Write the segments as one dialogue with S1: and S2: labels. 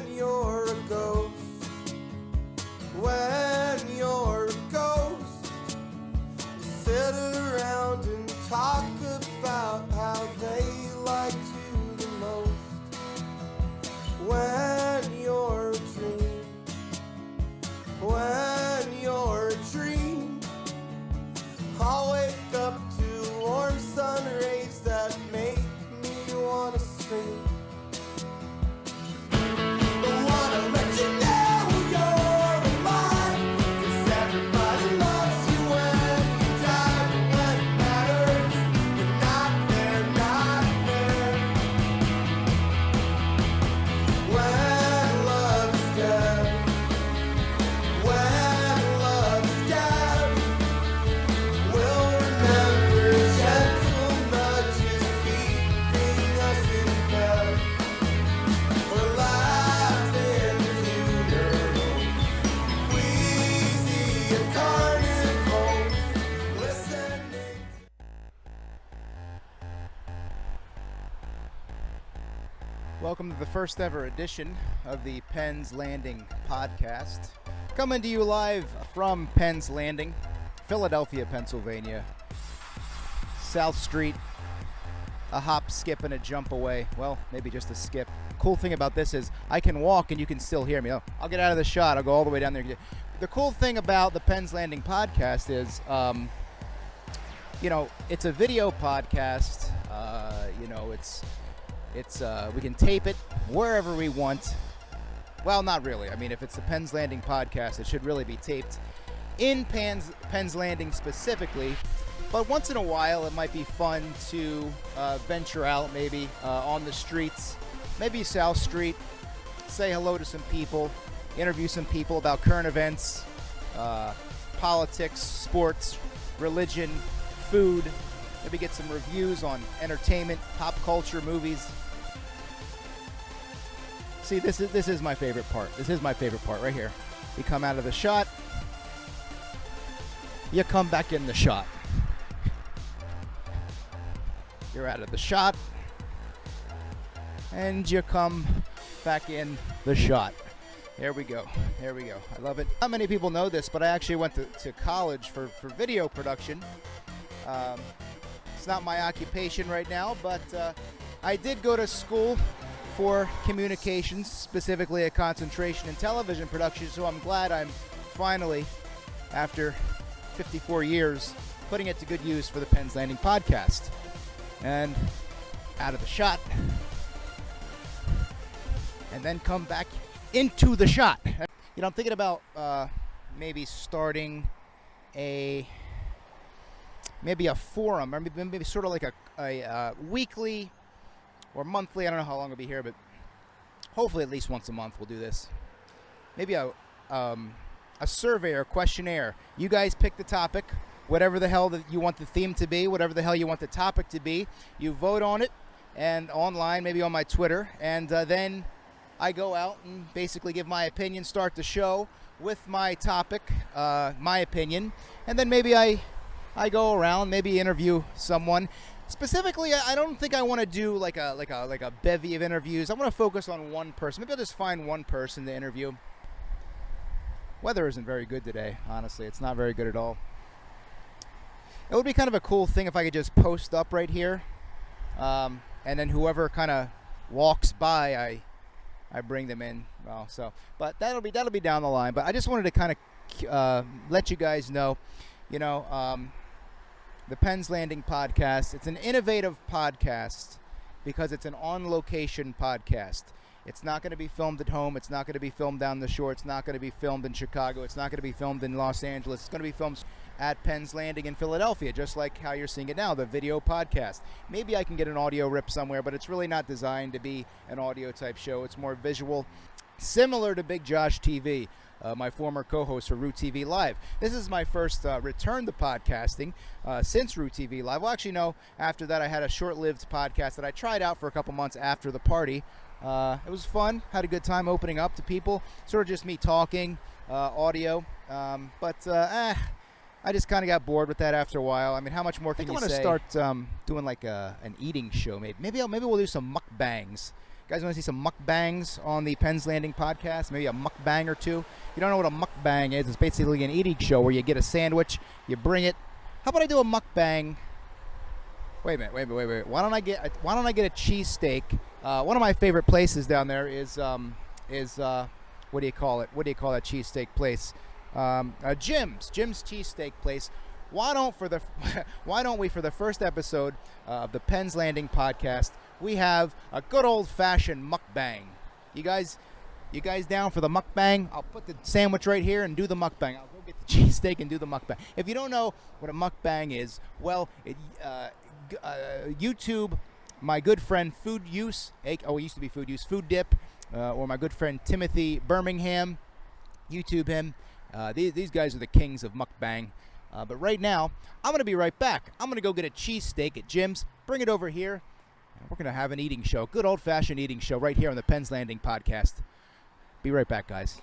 S1: when you're a ghost. When you're a ghost, you sit around and talk about how they liked you the most. When you're a dream, when you're a dream, I'll wake up to warm sun rays that make me wanna scream. I wanna let you know you're mine, 'cause everybody loves you when you die. But when it matters, you're not there, not there. When love's dead, when love's dead, we'll remember gentle nudges keeping us in bed. We're laughing funerals, queasy at carnivals, listening.
S2: Welcome to the first ever edition of the Penn's Landing podcast. Coming to you live from Penn's Landing, Philadelphia, Pennsylvania. South Street, a hop, skip, and a jump away. Well, maybe just a skip. Cool thing about this is I can walk and you can still hear me. Oh, I'll get out of the shot. I'll go all the way down there. The cool thing about the Penn's Landing podcast is, it's a video podcast. We can tape it wherever we want. Well, not really. I mean, if it's the Penn's Landing podcast, it should really be taped in Penn's Landing specifically. But once in a while, it might be fun to venture out, maybe on the streets, maybe South Street, say hello to some people, interview some people about current events, politics, sports, religion, food, maybe get some reviews on entertainment, pop culture, movies. See, this is my favorite part. This is my favorite part right here. You come out of the shot, you come back in the shot. You're out of the shot, and you come back in the shot. There we go. There we go. I love it. Not many people know this, but I actually went to college for video production. It's not my occupation right now, but I did go to school for communications, specifically a concentration in television production, so I'm glad I'm finally, after 54 years, putting it to good use for the Penn's Landing podcast. And out of the shot, and then come back into the shot. You know, I'm thinking about maybe starting maybe a forum, or maybe sort of like a weekly or monthly. I don't know how long it'll be here, but hopefully at least once a month we'll do this. Maybe a survey or questionnaire. You guys pick the topic, whatever the hell that you want the theme to be, whatever the hell you want the topic to be. You vote on it, and online, maybe on my Twitter, and then I go out and basically give my opinion, start the show with my topic, my opinion, and then maybe I go around, maybe interview someone. Specifically, I don't think I want to do like a bevy of interviews. I want to focus on one person. Maybe I'll just find one person to interview. Weather isn't very good today, honestly. It's not very good at all. It would be kind of a cool thing if I could just post up right here, and then whoever kind of walks by, I bring them in. Well, but that'll be down the line. But I just wanted to kind of let you guys know, the Penn's Landing podcast. It's an innovative podcast because it's an on-location podcast. It's not going to be filmed at home. It's not going to be filmed down the shore. It's not going to be filmed in Chicago. It's not going to be filmed in Los Angeles. It's going to be filmed at Penn's Landing in Philadelphia, just like how you're seeing it now, the video podcast. Maybe I can get an audio rip somewhere, but it's really not designed to be an audio type show. It's more visual, similar to Big Josh TV, my former co-host for Root TV Live. This is my first return to podcasting since Root TV Live. Well, actually, no. After that, I had a short-lived podcast that I tried out for a couple months after the party. It was fun. Had a good time opening up to people. Sort of just me talking, audio. But I just kind of got bored with that after a while. I mean, how much more can you say? I want to start doing like an eating show. Maybe we'll do some mukbangs. guys want to see some mukbangs on the Penn's Landing podcast? Maybe a mukbang or two. You don't know what a mukbang is? It's basically an eating show where you get a sandwich, you bring it. How about I do a mukbang? Wait a minute. Why don't I get a cheesesteak? One of my favorite places down there is what do you call it? What do you call that cheesesteak place? Jim's cheesesteak place. Why don't we for the first episode of the Penn's Landing podcast, we have a good old-fashioned mukbang. You guys down for the mukbang? I'll put the sandwich right here and do the mukbang. I'll go get the cheesesteak and do the mukbang. If you don't know what a mukbang is, well, YouTube, my good friend Food Use, it used to be Food Use, Food Dip, or my good friend Timothy Birmingham, YouTube him. These guys are the kings of mukbang. But right now, I'm going to be right back. I'm going to go get a cheesesteak at Jim's, bring it over here, and we're going to have an eating show, good old-fashioned eating show right here on the Penn's Landing podcast. Be right back, guys.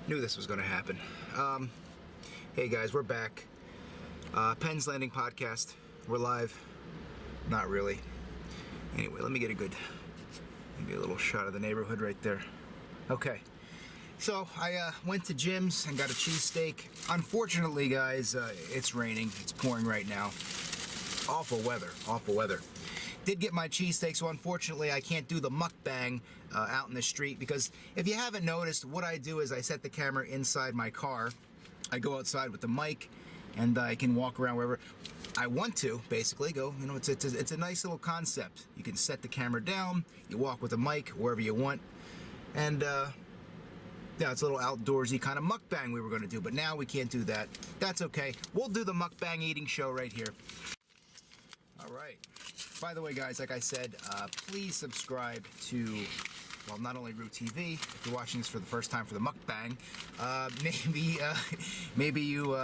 S2: Knew this was going to happen. Hey guys, we're back. Penn's Landing podcast. We're live. Not really. Anyway, let me get maybe a little shot of the neighborhood right there. Okay. So I went to Jim's and got a cheesesteak. Unfortunately, guys, it's raining. It's pouring right now. Awful weather. Did get my cheesesteak, so unfortunately I can't do the mukbang out in the street, because if you haven't noticed, what I do is I set the camera inside my car. I go outside with the mic and I can walk around wherever. I want to basically go, you know, it's a nice little concept. You can set the camera down, you walk with a mic wherever you want, and yeah, it's a little outdoorsy kind of mukbang we were going to do, but now we can't do that. That's okay. We'll do the mukbang eating show right here. All right. By the way, guys, like I said, please subscribe to, well, not only Root TV. If you're watching this for the first time for the mukbang, maybe you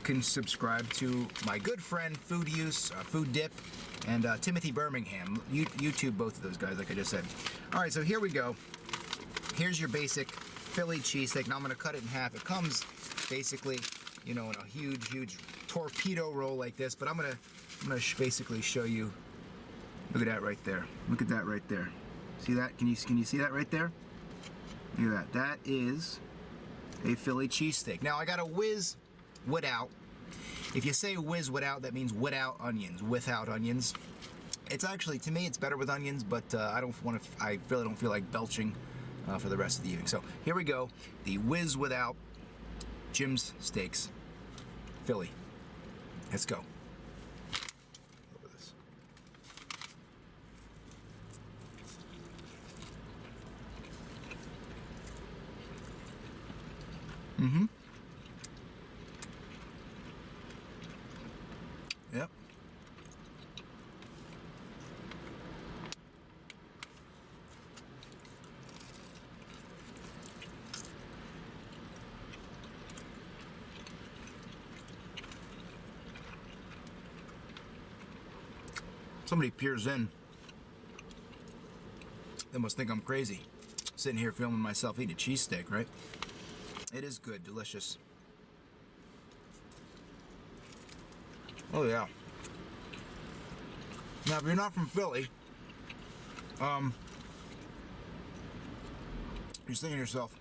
S2: can subscribe to my good friend Food Use, Food Dip, and Timothy Birmingham. YouTube both of those guys, like I just said. All right, so here we go. Here's your basic Philly cheesesteak. Now I'm gonna cut it in half. It comes basically, you know, in a huge torpedo roll like this, but I'm gonna basically show you. Look at that right there. Look at that right there. See that? Can you see that right there? Look at that. That is a Philly cheesesteak. Now I got a whiz without. If you say whiz without, that means without onions. Without onions. It's actually, to me, it's better with onions, but I really don't feel like belching for the rest of the evening. So here we go. The whiz without Jim's Steaks Philly. Let's go. Look at this. Mm-hmm. Yep. Somebody peers in. They must think I'm crazy. Sitting here filming myself eat a cheesesteak, right? It is good, delicious. Oh yeah. Now if you're not from Philly, you're thinking to yourself,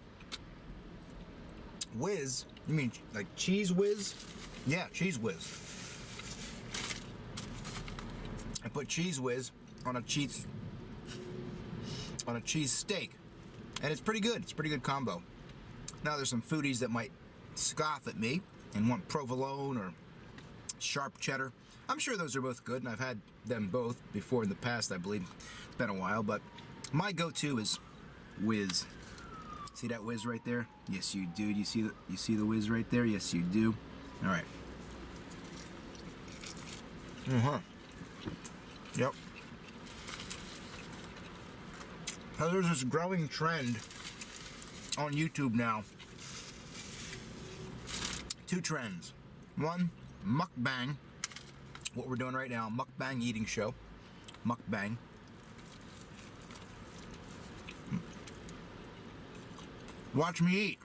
S2: whiz? You mean like cheese whiz? Yeah, cheese whiz. I put cheese whiz on a cheese steak, and it's pretty good. It's a pretty good combo. Now there's some foodies that might scoff at me and want provolone or sharp cheddar. I'm sure those are both good, and I've had them both before in the past, I believe. It's been a while, but my go-to is whiz. See that whiz right there? Yes, you do. You see the whiz right there? Yes, you do. All right. Yep. So there's this growing trend on YouTube now. Two trends. One, mukbang. What we're doing right now, mukbang eating show. Mukbang. Watch me eat.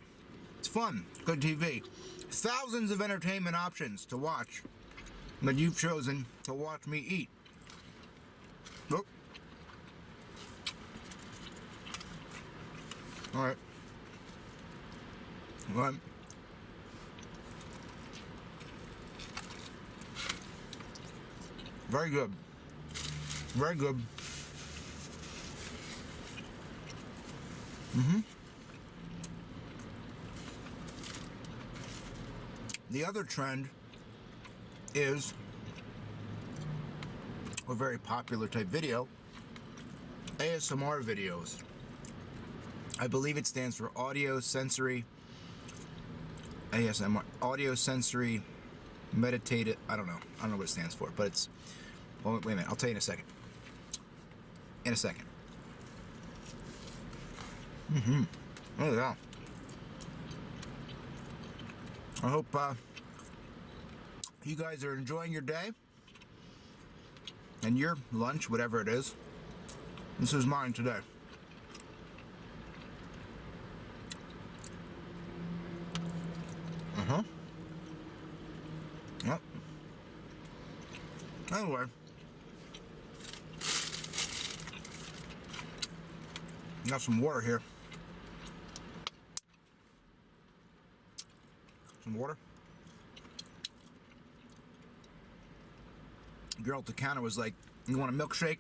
S2: It's fun. Good TV. Thousands of entertainment options to watch, but you've chosen to watch me eat. Look. All right. One. Very good. Very good. Mm-hmm. The other trend is a very popular type video, ASMR videos. I believe it stands for audio sensory ASMR, audio sensory meditative. I don't know what it stands for, but it's, well, wait a minute, I'll tell you in a second. In a second. Oh yeah. I hope you guys are enjoying your day and your lunch, whatever it is. This is mine today. Yep. Anyway. Got some water here. Some water. Girl at the counter was like, you want a milkshake?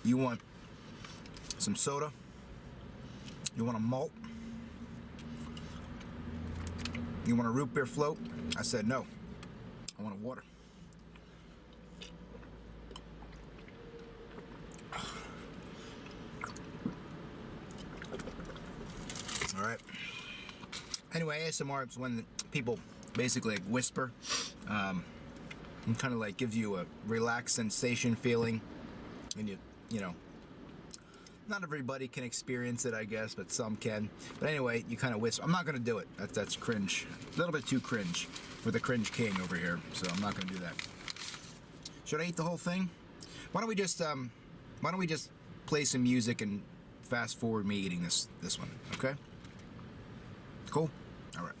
S2: You want some soda? You want a malt? You want a root beer float? I said no. I want a water. All right. Anyway, ASMR is when people basically like whisper, and kind of like gives you a relaxed sensation feeling, and you know, not everybody can experience it, I guess, but some can. But anyway, you kind of whisper. I'm not gonna do it. That's cringe. A little bit too cringe for the cringe king over here. So I'm not gonna do that. Should I eat the whole thing? Why don't we just play some music and fast forward me eating this one? Okay. Cool? All right.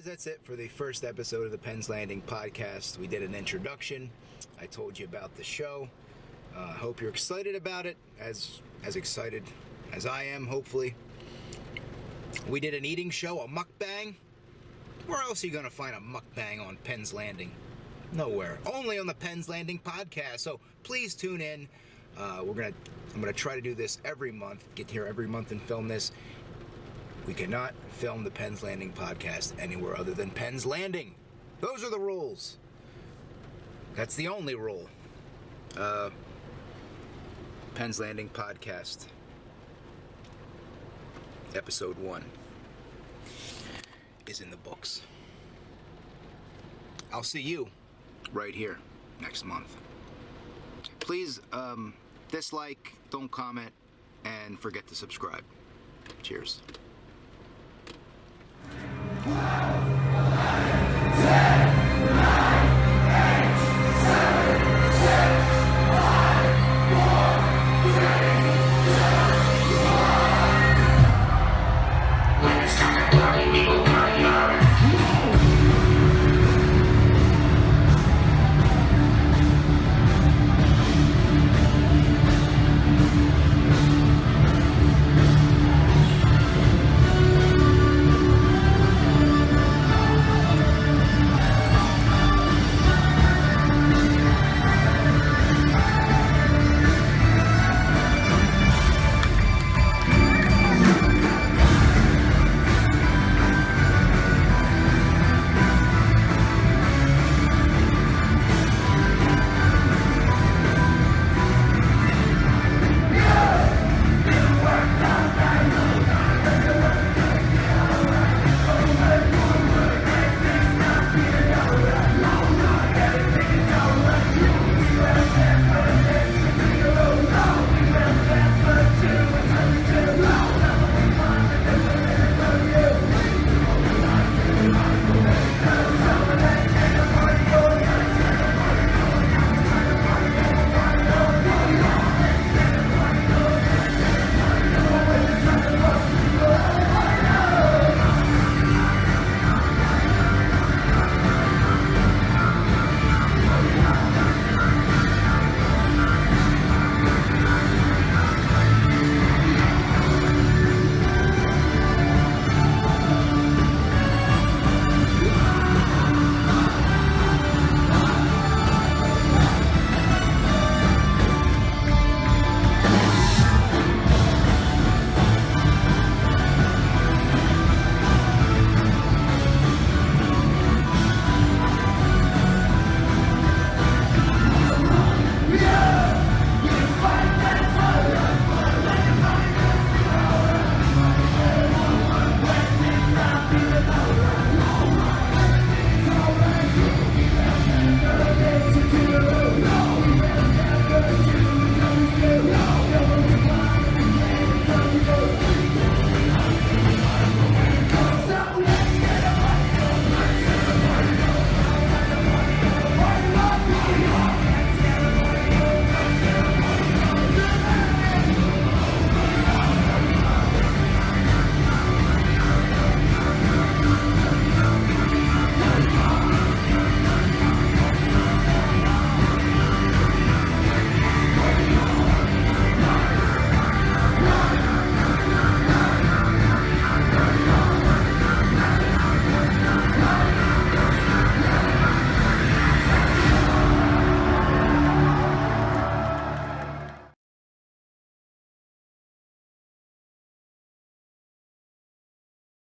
S2: That's it for the first episode of the Penn's Landing podcast. We did an introduction. I told you about the show. I hope you're excited about it, as excited as I am, hopefully. We did an eating show, a mukbang. Where else are you going to find a mukbang on Penn's Landing? Nowhere. Only on the Penn's Landing podcast. So please tune in. I'm gonna try to do this every month. Get here every month and film this. We cannot film the Penn's Landing podcast anywhere other than Penn's Landing. Those are the rules. That's the only rule. Penn's Landing podcast, episode 1, is in the books. I'll see you right here next month. Please dislike, don't comment, and forget to subscribe. Cheers.
S1: Wow.